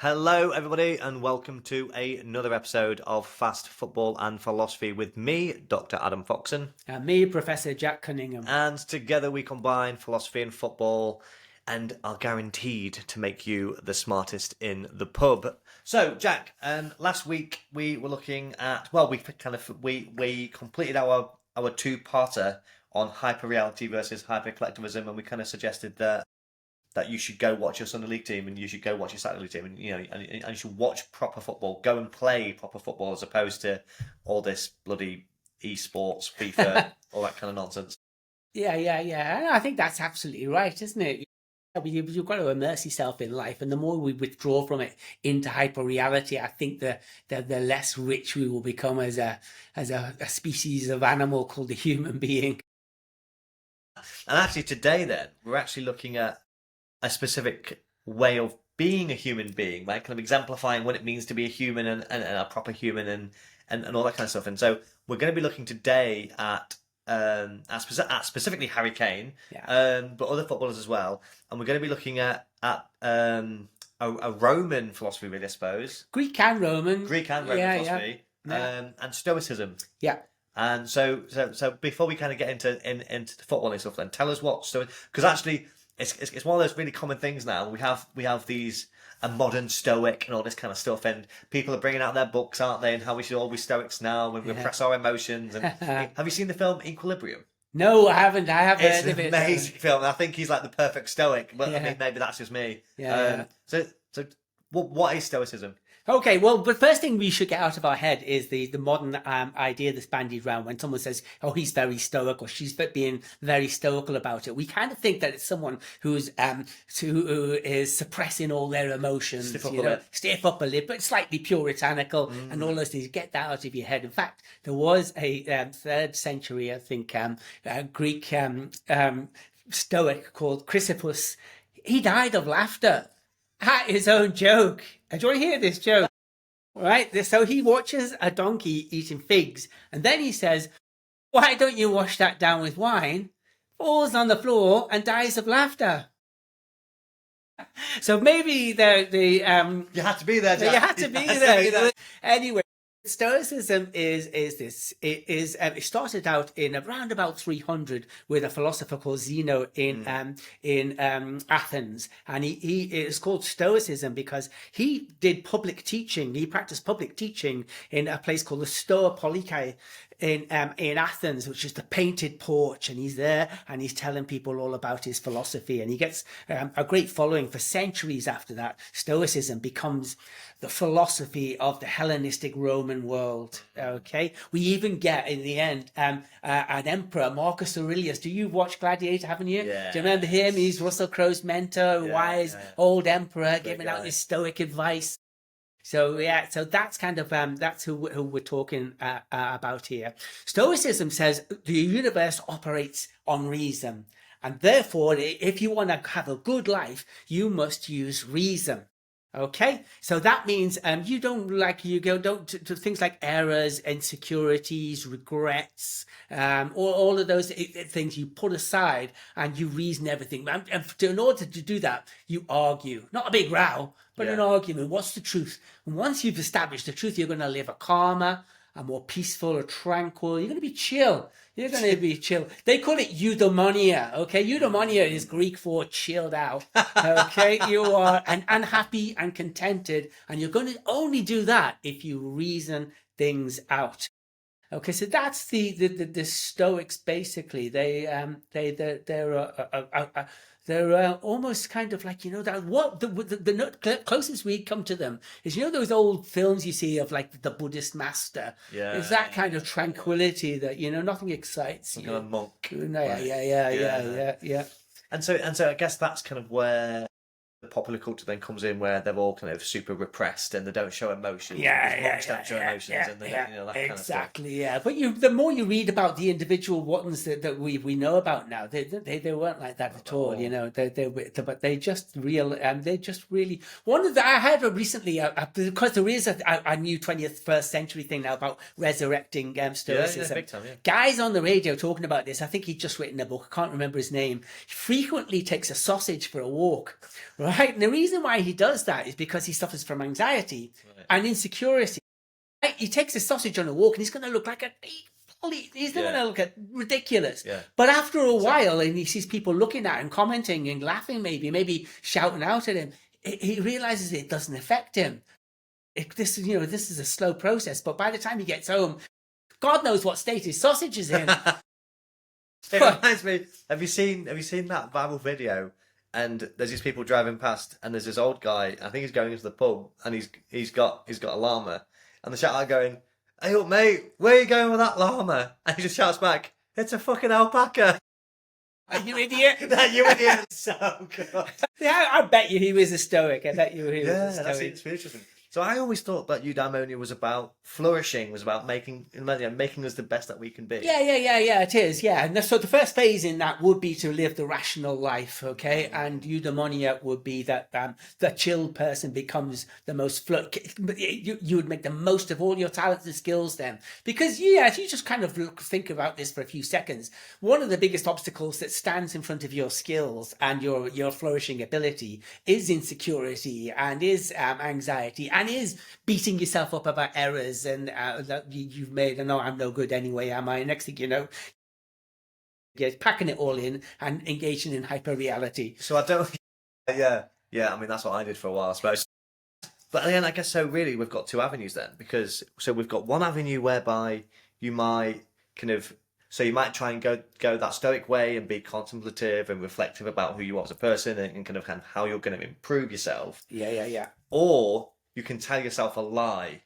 Hello, everybody, and welcome to another episode of Fast Football and Philosophy with me, Dr. Adam Foxon. And me, Professor Jack Cunningham. And together we combine philosophy and football and are guaranteed to make you the smartest in the pub. So, Jack, last week we were looking at, we completed our two-parter on hyper-reality versus hyper-collectivism, and we kind of suggested that you should go watch your Sunday League team and you should go watch your Saturday League team, and you should watch proper football, go and play proper football as opposed to all this bloody esports, FIFA, all that kind of nonsense. Yeah. And I think that's absolutely right, isn't it? You've got to immerse yourself in life, and the more we withdraw from it into hyper reality, I think the less rich we will become as a species of animal called a human being. And actually, today, then, we're actually looking at a specific way of being a human being, right? Kind of exemplifying what it means to be a human and a proper human and all that kind of stuff. And so we're going to be looking today at specifically Harry Kane, but other footballers as well. And we're going to be looking at a Roman philosophy, really, I suppose. Greek and Roman philosophy, and Stoicism. Yeah. And so before we kind of get into the football and stuff, then tell us what Stoic, because actually it's one of those really common things now. We have these a modern Stoic and all this kind of stuff, and people are bringing out their books, aren't they? And how we should all be Stoics now and repress our emotions. And have you seen the film Equilibrium? No, I haven't. I have heard of it. It's an amazing film. I think he's like the perfect Stoic, but I mean, maybe that's just me. So what is Stoicism? Okay, well, the first thing we should get out of our head is the modern idea that's bandied around when someone says, oh, he's very stoic or she's being very stoical about it. We kind of think that it's someone who is suppressing all their emotions, stiff upper lip, but slightly puritanical and all those things. Get that out of your head. In fact, there was a 3rd century, I think, Greek Stoic called Chrysippus. He died of laughter at his own joke. Do you want to hear this joke? Right? So he watches a donkey eating figs, and then he says, why don't you wash that down with wine? Falls on the floor and dies of laughter. So maybe you had to be there, Jack. You had to be there. Anyway, Stoicism it started out in around about 300 with a philosopher called Zeno in Athens, and he is called Stoicism because he did public teaching. He practiced public teaching in a place called the Stoa Polykai in Athens, which is the painted porch, and he's there and he's telling people all about his philosophy, and he gets a great following for centuries after that. Stoicism becomes the philosophy of the Hellenistic Roman world. Okay, we even get in the end an emperor, Marcus Aurelius. Do you watch Gladiator? Haven't you? Yeah. Do you remember him? He's Russell Crowe's mentor, wise old emperor, giving out his Stoic advice. So that's kind of that's who we're talking about here. Stoicism says the universe operates on reason, and therefore, if you want to have a good life, you must use reason. Okay, so that means you don't to things like errors, insecurities, regrets, all of those things you put aside and you reason everything. And in order to do that, you argue, not a big row, but an argument. What's the truth? And once you've established the truth, you're going to live a calmer, a more peaceful, or tranquil. You're going to be chill. You're going to be chill. They call it eudaimonia. Okay, eudaimonia is Greek for chilled out. Okay, you are unhappy and contented, and you're going to only do that if you reason things out. Okay, so that's the Stoics. Basically, they're almost kind of like, that what the closest we come to them is, those old films you see of like the Buddhist master. It's that kind of tranquility that, nothing excites you. Kind of monk. Yeah. And so I guess that's kind of where the popular culture then comes in, where they're all kind of super repressed and they don't show emotions. Monks don't show emotions, and that kind of stuff. Exactly, yeah. But the more you read about the individual ones that we know about now, they weren't like that at all. But they just really one of the I heard recently because there is a new 21st century thing now about resurrecting Stoicism. Big time, Guys on the radio talking about this. I think he'd just written a book. I can't remember his name. He frequently takes a sausage for a walk. Right? right? And the reason why he does that is because he suffers from anxiety and insecurity. Right? He takes a sausage on a walk and he's going to look like he's going to look ridiculous. Yeah. But after a while, and he sees people looking at him, commenting and laughing, maybe shouting out at him, he realizes it doesn't affect him. This is a slow process, but by the time he gets home, God knows what state his sausage is in. It reminds me. Have you seen that viral video? And there's these people driving past, and there's this old guy. I think he's going into the pub, and he's got a llama, and the shout out going, "Hey up, mate, where are you going with that llama?" And he just shouts back, "It's a fucking alpaca." Are you idiot? You idiot! So good. Yeah, I bet you he was a Stoic. I bet you he was a Stoic. That's interesting. So I always thought that eudaimonia was about flourishing, was about making us the best that we can be. Yeah, it is, yeah. And so the first phase in that would be to live the rational life, okay? And eudaimonia would be that the chilled person becomes the most... You would make the most of all your talents and skills then. Because, if you just kind of think about this for a few seconds, one of the biggest obstacles that stands in front of your skills and your flourishing ability is insecurity and is anxiety and is beating yourself up about errors and that you've made. And I'm no good anyway, am I? Next thing you know, you're packing it all in and engaging in hyper reality. So I don't. Yeah. I mean, that's what I did for a while, I suppose. But then I guess so. Really, we've got two avenues then, because we've got one avenue whereby you might you might try and go that Stoic way and be contemplative and reflective about who you are as a person and kind of how you're going to improve yourself. Yeah. Or you can tell yourself a lie,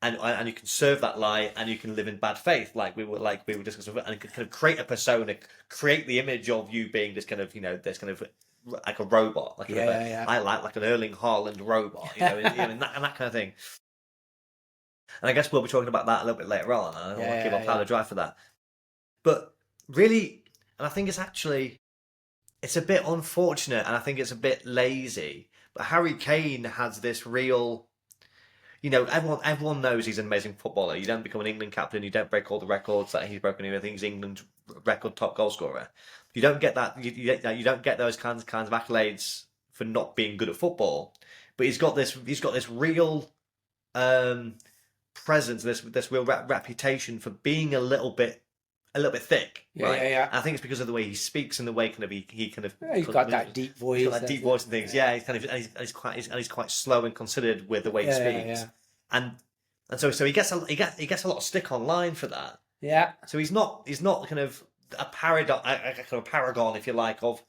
and you can serve that lie, and you can live in bad faith, like we were discussing, and you can kind of create a persona, create the image of you being this kind of like a robot, like I like an Erling Haaland robot, and that kind of thing. And I guess we'll be talking about that a little bit later on. I don't want to keep our powder dry for that, but really, and I think it's a bit unfortunate, and I think it's a bit lazy. But Harry Kane has this real, everyone knows he's an amazing footballer. You don't become an England captain, you don't break all the records that he's broken. I think he's England's record top goal scorer. You don't get that. You don't get those kinds of accolades for not being good at football. But he's got this real presence, this real reputation for being a little bit thick, right? Yeah. I think it's because of the way he speaks and the way He's got that deep voice. He's got that deep voice and things. Yeah, he's quite slow and considered with the way he speaks. And so he gets a lot of stick online for that. Yeah. So he's not kind of a paragon, if you like, of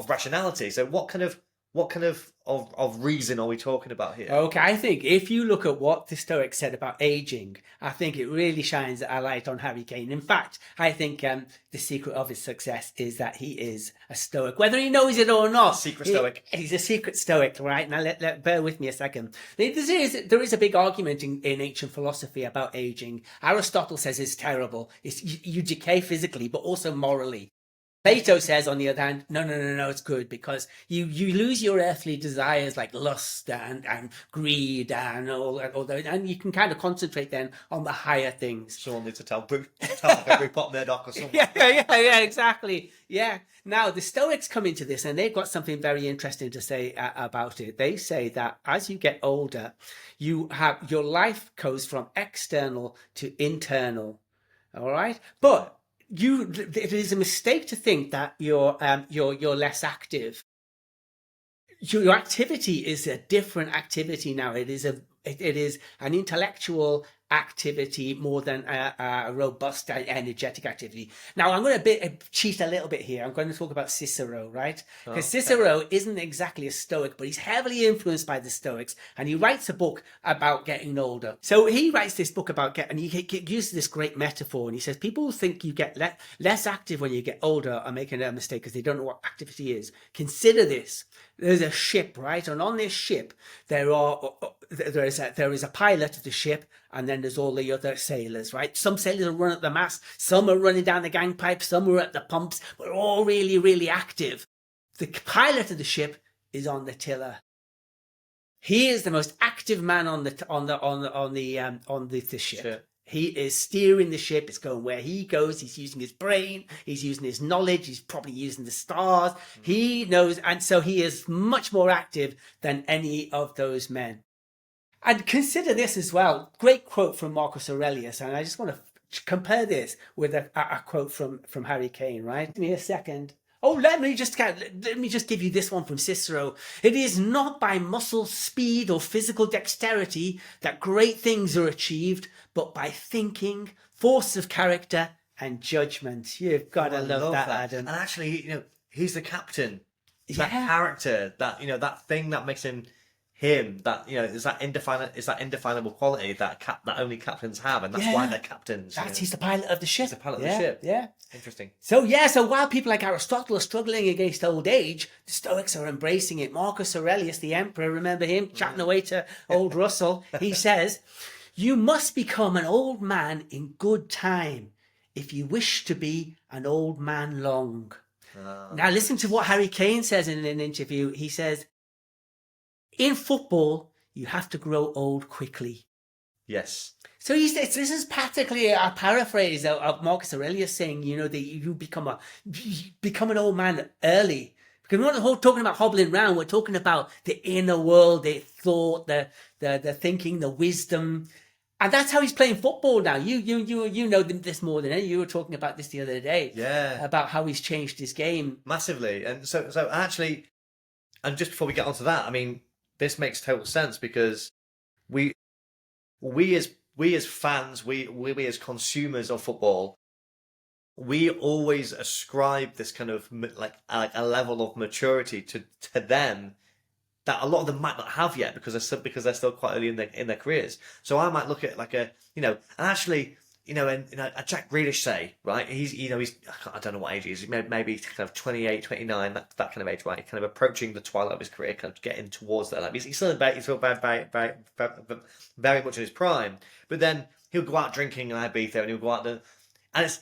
rationality. So what kind of reason are we talking about here? Okay, I think if you look at what the Stoics said about aging, I think it really shines a light on Harry Kane. In fact, I think the secret of his success is that he is a Stoic, whether he knows it or not. Secret Stoic. He's a secret Stoic, right? Now, bear with me a second. There is a big argument in ancient philosophy about aging. Aristotle says it's terrible. You decay physically, but also morally. Plato says, on the other hand, no, it's good, because you lose your earthly desires like lust and greed and all that, and you can kind of concentrate then on the higher things. Someone needs to tell like Rupert Murdoch or something. Yeah, exactly. Yeah. Now, the Stoics come into this, and they've got something very interesting to say about it. They say that as you get older, your life goes from external to internal. All right? But it is a mistake to think that you're less active. Your activity is a different activity now. It is an intellectual activity more than a robust, energetic activity. Now, I'm going to cheat a little bit here. I'm going to talk about Cicero, right? Because Cicero isn't exactly a Stoic, but he's heavily influenced by the Stoics, and he writes a book about getting older. So he writes this book and he uses this great metaphor, and he says people think you get less active when you get older are making a mistake because they don't know what activity is. Consider this. There's a ship, right? And on this ship, there is a pilot of the ship, and then there's all the other sailors, right? Some sailors are running at the mast, some are running down the gangpipes, some are at the pumps, but all really, really active. The pilot of the ship is on the tiller. He is the most active man on the ship. Sure. He is steering the ship. It's going where he goes. He's using his brain. He's using his knowledge. He's probably using the stars. He knows. And so he is much more active than any of those men. And consider this as well. Great quote from Marcus Aurelius. And I just want to compare this with a quote from Harry Kane, right? Give me a second. Oh, let me just give you this one from Cicero. It is not by muscle speed or physical dexterity that great things are achieved, but by thinking, force of character, and judgment. You've got to love that, Adam. And actually, he's the captain. That character, that thing that makes him him, that is that indefinable quality that only captains have, and that's why they're captains. He's the pilot of the ship. He's the pilot of the ship. Yeah. Interesting. So while people like Aristotle are struggling against old age, the Stoics are embracing it. Marcus Aurelius, the emperor, remember him chatting away to old Russell? He says, "You must become an old man in good time if you wish to be an old man long." Now listen to what Harry Kane says in an interview. He says, "In football, you have to grow old quickly." Yes. So he says this is practically a paraphrase of Marcus Aurelius saying, that you become an old man early. Because we're not talking about hobbling around. We're talking about the inner world, the thought, the thinking, the wisdom. And that's how he's playing football now. You know this more than any. You were talking about this the other day. Yeah. About how he's changed his game. Massively. And so actually, and just before we get onto that, I mean, this makes total sense because we as fans, we as consumers of football, we always ascribe this kind of like a level of maturity to them that a lot of them might not have yet because they're still quite early in their careers. So I might look at like and actually. And Jack Grealish say, right, he's I don't know what age he is, maybe kind of 28, 29, that kind of age, right, kind of approaching the twilight of his career, kind of getting towards that. Like, he's still very much in his prime, but then he'll go out drinking in Ibiza and he'll go out there, and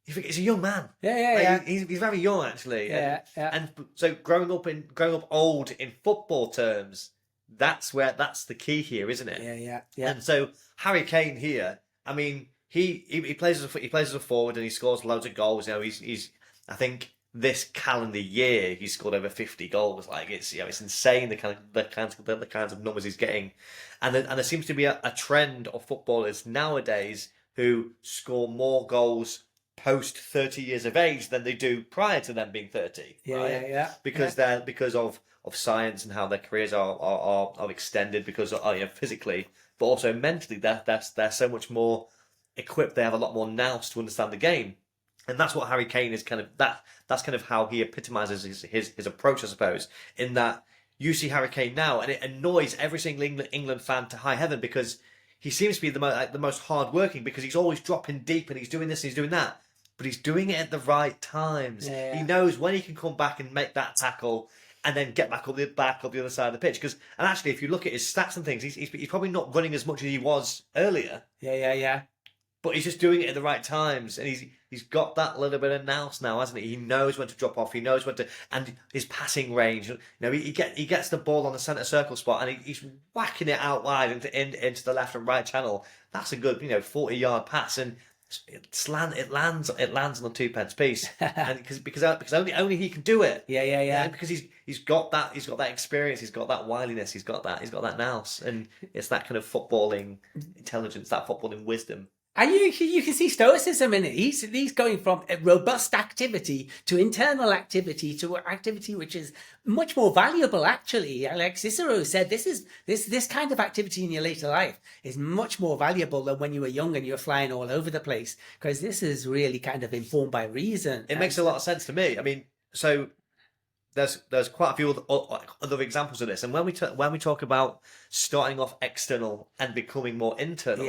he's a young man. Yeah. He's very young actually. Yeah. And so growing up old in football terms, that's the key here, isn't it? Yeah. And so Harry Kane here, I mean. He plays as a forward and he scores loads of goals. He's I think this calendar year he's scored over 50 goals. Like it's insane the kinds of numbers he's getting, and there seems to be a trend of footballers nowadays who score more goals post 30 years of age than they do prior to them being 30. Yeah. Because of science and how their careers are extended because physically, but also mentally they're so much more equipped. They have a lot more nous to understand the game, and that's what Harry Kane is kind of that's kind of how he epitomizes his approach, I suppose, in that you see Harry Kane now and it annoys every single England fan to high heaven because he seems to be the most hardworking because he's always dropping deep and he's doing this and he's doing that, but he's doing it at the right times. He knows when he can come back and make that tackle and then get back up the other side of the pitch. And actually, if you look at his stats and things, he's probably not running as much as he was earlier. Yeah. But he's just doing it at the right times, and he's got that little bit of nous now, hasn't he? He knows when to drop off. He knows when to, and his passing range. He gets the ball on the centre circle spot, and he's whacking it out wide into the left and right channel. That's a good 40-yard pass, and it lands on the 2 pence piece, and because only he can do it. Yeah. Because he's got that experience, he's got that wiliness, he's got that nous, and it's that kind of footballing intelligence, that footballing wisdom. And you can see Stoicism in it. He's going from a robust activity to internal activity to activity which is much more valuable, actually. Like Cicero said, this kind of activity in your later life is much more valuable than when you were young and you were flying all over the place, because this is really kind of informed by reason. It makes a lot of sense to me. I mean, so there's quite a few other examples of this, and when we talk about starting off external and becoming more internal,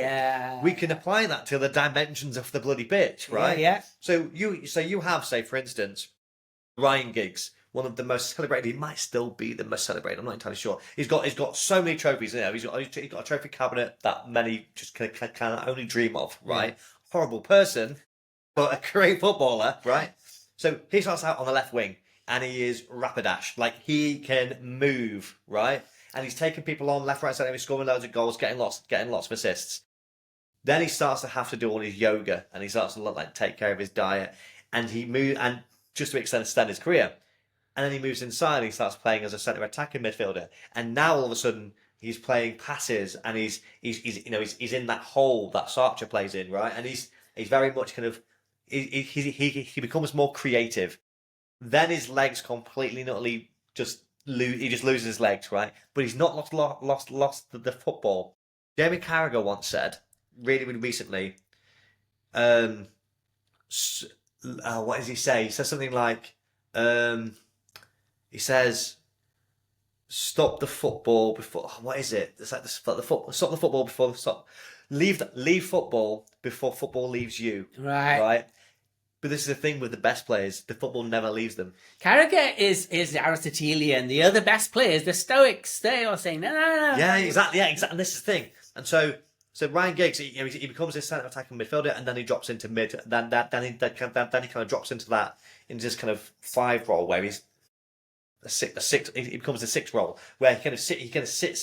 we can apply that to the dimensions of the bloody pitch, right? Yeah. So you have, say, for instance, Ryan Giggs, one of the most celebrated. He might still be the most celebrated. I'm not entirely sure. He's got so many trophies. He's got a trophy cabinet that many just can only dream of, right? Yeah. Horrible person, but a great footballer, right? So he starts out on the left wing. And he is rapidash. Like, he can move, right? And he's taking people on left, right, centre. He's scoring loads of goals, getting lots of assists. Then he starts to have to do all his yoga, and he starts to like take care of his diet, and just to extend his career. And then he moves inside and he starts playing as a centre attacking midfielder. And now all of a sudden he's playing passes, and he's in that hole that Sartre plays in, right? And he's very much kind of he becomes more creative. Then his legs completely, not only he just loses his legs, right? But he's not lost the football. Jamie Carragher once said, really recently, what does he say? He says something like, he says, "Stop the football before." What is it? It's like stop the football before leave football before football leaves you. Right. Right. But this is the thing with the best players: the football never leaves them. Carragher is the Aristotelian. The other best players, the Stoics, they are saying no. Yeah, exactly. Yeah, exactly. And this is the thing. And so Ryan Giggs, he becomes this centre attacking midfielder, and then he drops into mid. Then he kind of drops into this kind of 5 role where he's a six. He becomes a 6 role where he kind of sits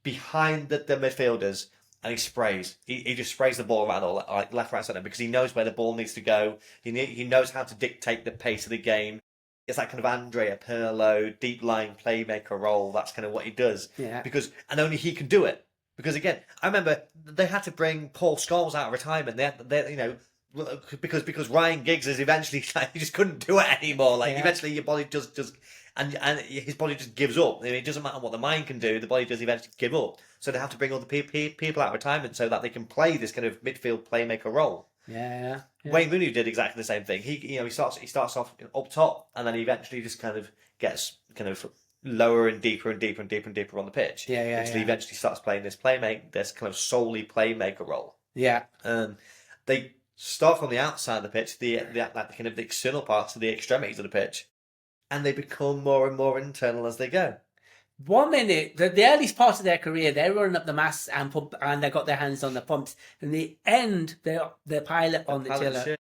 behind the midfielders, and he sprays. He just sprays the ball around all like left, right, centre, because he knows where the ball needs to go. He knows how to dictate the pace of the game. It's that kind of Andrea Pirlo, deep lying playmaker role. That's kind of what he does. Yeah. And only he can do it. Because again, I remember they had to bring Paul Scholes out of retirement. Because Ryan Giggs is eventually he just couldn't do it anymore. Like eventually your body just and his body just gives up. I mean, it doesn't matter what the mind can do, the body does eventually give up. So they have to bring all the people out of retirement so that they can play this kind of midfield playmaker role. Yeah. Wayne Rooney did exactly the same thing. He starts off up top, and then he eventually just kind of gets kind of lower and deeper and deeper and deeper and deeper on the pitch. Until he eventually starts playing this kind of solely playmaker role. Yeah. They start from the outside of the pitch, the kind of the external parts of the extremities of the pitch, and they become more and more internal as they go. 1 minute, the earliest part of their career, they're running up the mass and they got their hands on the pumps. In the end, they're pilot on the tiller.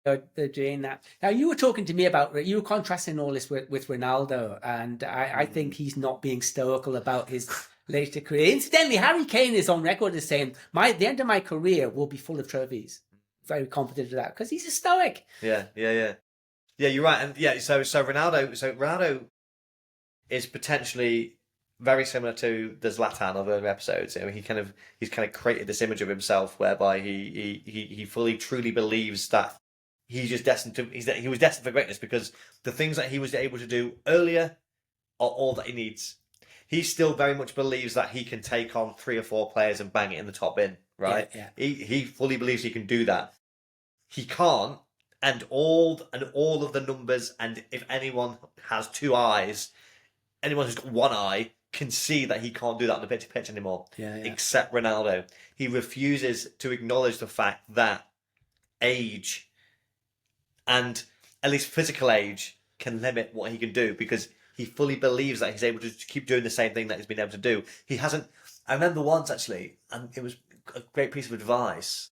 They're doing that. Now, you were talking to me about, you were contrasting all this with Ronaldo, and I think he's not being stoical about his later career. Incidentally, Harry Kane is on record as saying, the end of my career will be full of trophies. Very confident of that, because he's a stoic. Yeah, you're right. And so Ronaldo is potentially very similar to the Zlatan of earlier episodes. I mean, he's kind of created this image of himself whereby he fully truly believes that he was destined for greatness, because the things that he was able to do earlier are all that he needs. He still very much believes that he can take on 3 or 4 players and bang it in the top bin, right? Yeah. He fully believes he can do that. He can't, and all of the numbers, and if anyone has 2 eyes, anyone who's got 1 eye can see that he can't do that on the pitch anymore. Except Ronaldo. He refuses to acknowledge the fact that age, and at least physical age, can limit what he can do, because he fully believes that he's able to keep doing the same thing that he's been able to do. He hasn't. I remember once, actually, and it was a great piece of advice.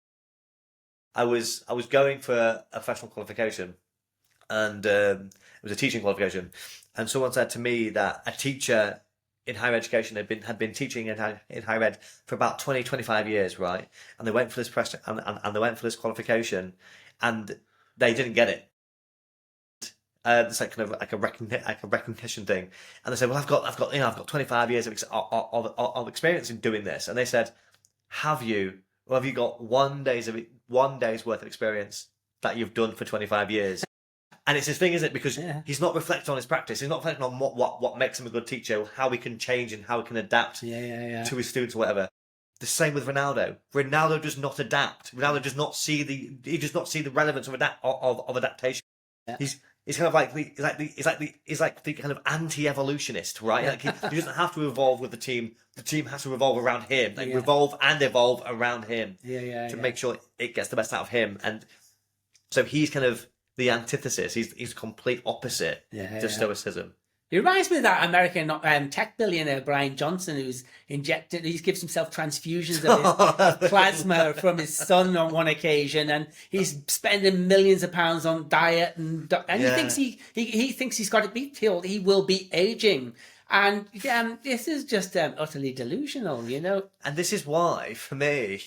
I was going for a professional qualification, and it was a teaching qualification, and someone said to me that a teacher in higher education had been teaching in higher ed for about 20-25 years, right? And they went for this and they went for this qualification, and they didn't get it. It's like kind of like a recognition thing, and they said, "Well, I've got 25 years of experience in doing this," and they said, "Have you? Or have you got 1 day's worth of experience that you've done for 25 years?" And it's his thing, isn't it? Because he's not reflecting on his practice. He's not reflecting on what makes him a good teacher, how he can change and how he can adapt to his students or whatever. The same with Ronaldo. Ronaldo does not adapt. Ronaldo does not see the relevance of adaptation. Yeah. He's kind of like the kind of anti-evolutionist, right? Like he doesn't have to evolve with the team. The team has to revolve around him. Like revolve and evolve around him. To make sure it gets the best out of him. And so he's kind of the antithesis. He's the complete opposite to Stoicism. He reminds me of that American tech billionaire Brian Johnson, who's he gives himself transfusions of his plasma from his son on one occasion, and he's spending millions of pounds on diet, and he thinks he thinks he's got it beat. He will be aging, And this is just utterly delusional, you know. And this is why, for me,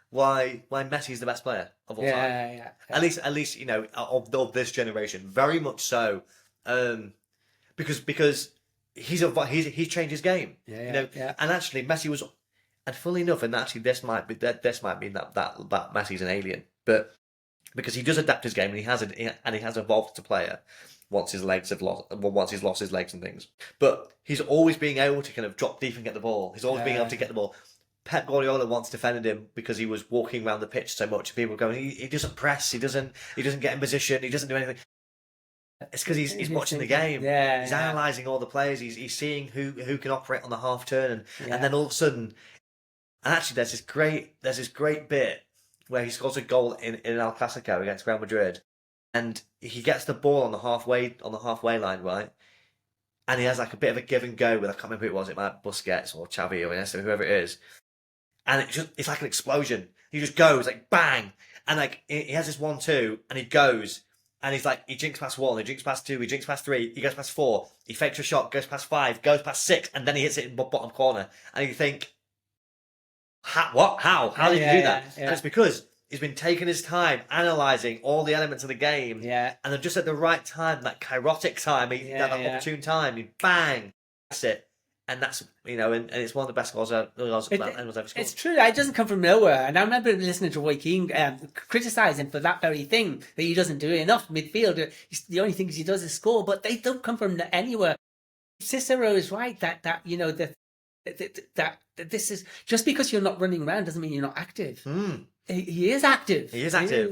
why Messi's the best player of all time. Yeah. At least you know of this generation, very much so, because he's changed his game. Yeah, you know, yeah. and actually Messi was, and funnily enough, and actually this might mean that Messi's an alien, but because he does adapt his game and he has evolved as a player once he's lost his legs and things, but he's always being able to kind of drop deep and get the ball. He's always being able to get the ball. Pep Guardiola once defended him because he was walking around the pitch so much. People were going, he doesn't press, he doesn't get in position, he doesn't do anything. It's because he's watching the game. He's analysing all the players. He's seeing who can operate on the half turn, and then all of a sudden, and actually there's this great bit where he scores a goal in El Clasico against Real Madrid, and he gets the ball on the halfway line, right? And he has like a bit of a give and go with, I can't remember who it was. It might be Busquets or Xavi or Iniesta, whoever it is. And it's like an explosion. He just goes like bang, and like he has this 1-2, and he goes, and he's like he jinks past 1, he jinks past 2, he jinks past 3, he goes past 4, he fakes a shot, goes past 5, goes past 6, and then he hits it in the bottom corner, and you think, how did he do that? And it's because he's been taking his time, analysing all the elements of the game, and then just at the right time, that kairotic time, that opportune time, he bang, that's it. And that's, you know, and it's one of the best goals anyone's ever scored. It's true. It doesn't come from nowhere. And I remember listening to Roy Keane criticise him for that very thing, that he doesn't do enough midfield. The only thing he does is score, but they don't come from anywhere. Cicero is right that you know, that this is, just because you're not running around doesn't mean you're not active. He is active. He is active.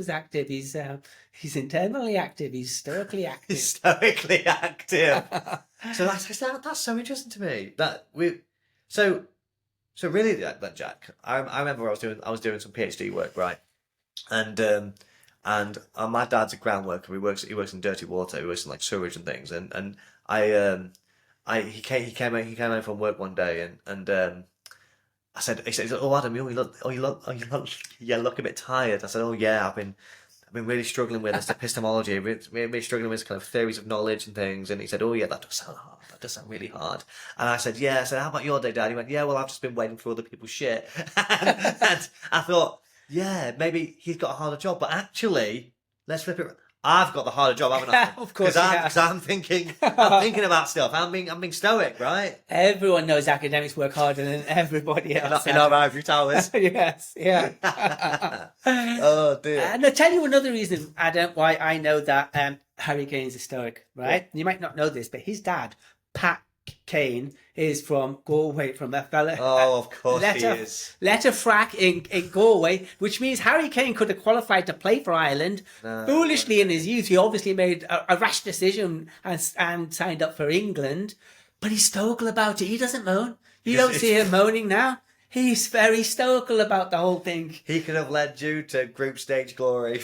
He's internally active. He's stoically active. So that's so interesting to me that so really that Jack. I remember I was doing some PhD work, right, and my dad's a ground worker. He works in dirty water. He works in like sewage and things. And he came home from work one day and he said, "Oh Adam, you look a bit tired." I said, "Oh yeah, I've been really struggling with this epistemology, really struggling with this kind of theories of knowledge and things." And he said, "Oh yeah, that does sound hard. That does sound really hard." And I said, "Yeah." I said, "How about your day, Dad?" He went, "Yeah, well, I've just been waiting for other people's shit." And I thought, yeah, maybe he's got a harder job, but actually, let's flip it. I've got the harder job, haven't I? Of course, because I'm thinking about stuff. I'm being stoic, right? Everyone knows academics work harder than everybody else. In our ivory towers. Yes, yeah. Oh dear. And I'll tell you another reason, Adam, why I know that Harry Kane is a stoic, right? Yeah. You might not know this, but his dad, Pat Kane, is from Galway, from a fella. Oh, of course he is. Letterfrack in Galway, which means Harry Kane could have qualified to play for Ireland. Foolishly in his youth, he obviously made a rash decision and signed up for England. But he's stoical about it. He doesn't moan. You don't see him moaning now. He's very stoical about the whole thing. He could have led you to group stage glory.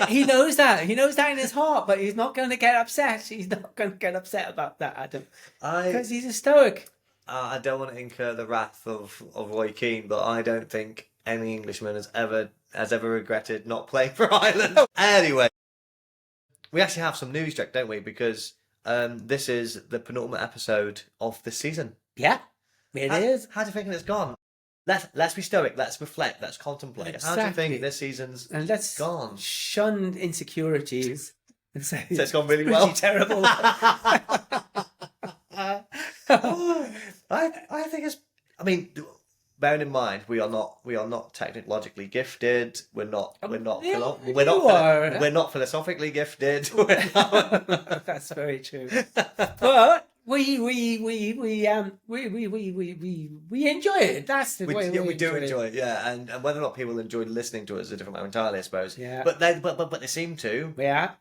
He knows that. He knows that in his heart, but he's not going to get upset. He's not going to get upset about that, Adam. Because he's a stoic. I don't want to incur the wrath of Roy Keane, but I don't think any Englishman has ever regretted not playing for Ireland. Anyway, we actually have some news, Jack, don't we? Because this is the penultimate episode of this season. Yeah, it is. How do you think it's gone? Let's be stoic. Let's reflect. Let's contemplate. Exactly. How do you think this season's gone? Shun insecurities. So it's gone really well. Terrible. I think it's. I mean, bearing in mind we are not technologically gifted. We're not philosophically gifted. That's very true. But we enjoy it. That's the way we do enjoy it. Yeah, and whether or not people enjoy listening to us is a different matter entirely, I suppose. Yeah. But they seem to. Yeah.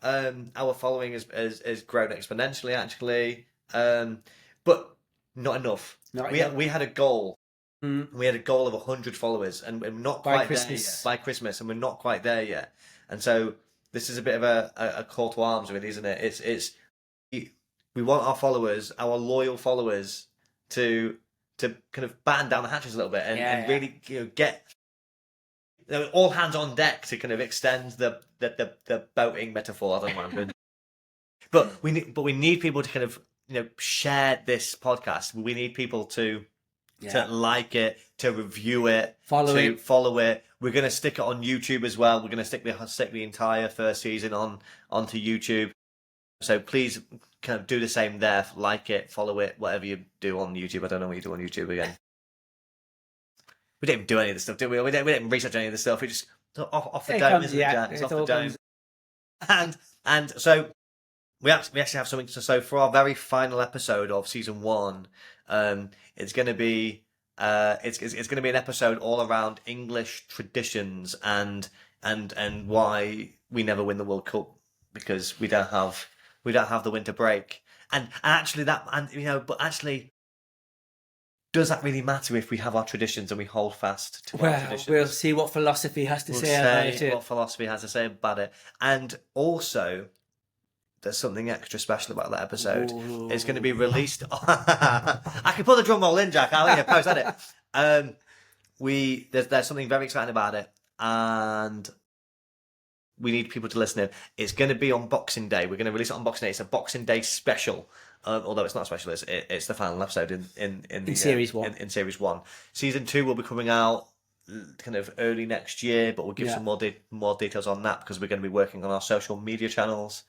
Our following has grown exponentially, actually. But not enough. We had a goal. We had a goal of 100 followers, and we're not quite there yet. By Christmas, and we're not quite there yet. And so this is a bit of a call to arms, really, isn't it? It's we want our followers, our loyal followers, to kind of batten down the hatches a little bit and really get all hands on deck to kind of extend the boating metaphor. I don't mind. But we need people to kind of share this podcast. We need people to Yeah. like it, to review it, Follow to it. follow it. We're going to stick it on YouTube as well. We're going to stick the entire first season onto YouTube. So please kind of do the same there. Like it, follow it, whatever you do on YouTube. I don't know what you do on YouTube again. We didn't do any of this stuff, did we? We didn't research any of this stuff. We just off the dome, isn't it, Jack? It's off the dome. And so we actually have something to say for our very final episode of season 1. It's going to be it's going to be an episode all around English traditions and why we never win the World Cup, because we don't have the winter break. And actually but actually, does that really matter if we have our traditions and we hold fast to our traditions? We'll see what philosophy has to say about it. What philosophy has to say about it. And also, there's something extra special about that episode. Ooh. It's going to be released. I can put the drum roll in, Jack. I'll post at it. There's something very exciting about it, and we need people to listen in. It's going to be on Boxing Day. We're going to release it on Boxing Day. It's a Boxing Day special. Although it's not a special, it's the final episode in series 1. In series 1. Season 2 will be coming out kind of early next year, but we'll give some more details on that, because we're going to be working on our social media channels.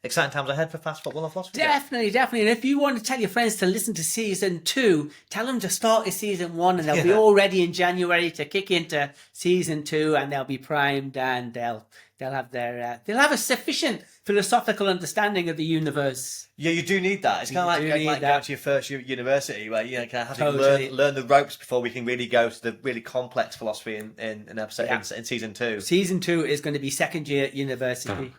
Exciting times ahead for Fast Football and Philosophy. Definitely. And if you want to tell your friends to listen to season 2, tell them to start with season 1, and they'll be all ready in January to kick into season 2, and they'll be primed, and they'll have a sufficient philosophical understanding of the universe. Yeah, you do need that. It's kind of like going to your first university, where you kind of have to learn the ropes before we can really go to the really complex philosophy in in season 2. Season 2 is going to be second year university.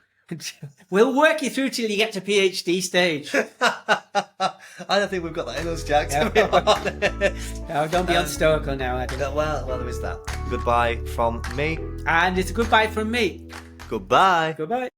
We'll work you through till you get to PhD stage. I don't think we've got that in us, Jack, to be honest. No, don't be unstoical now, Adam. Well, there is that. Goodbye from me. And it's a goodbye from me. Goodbye. Goodbye.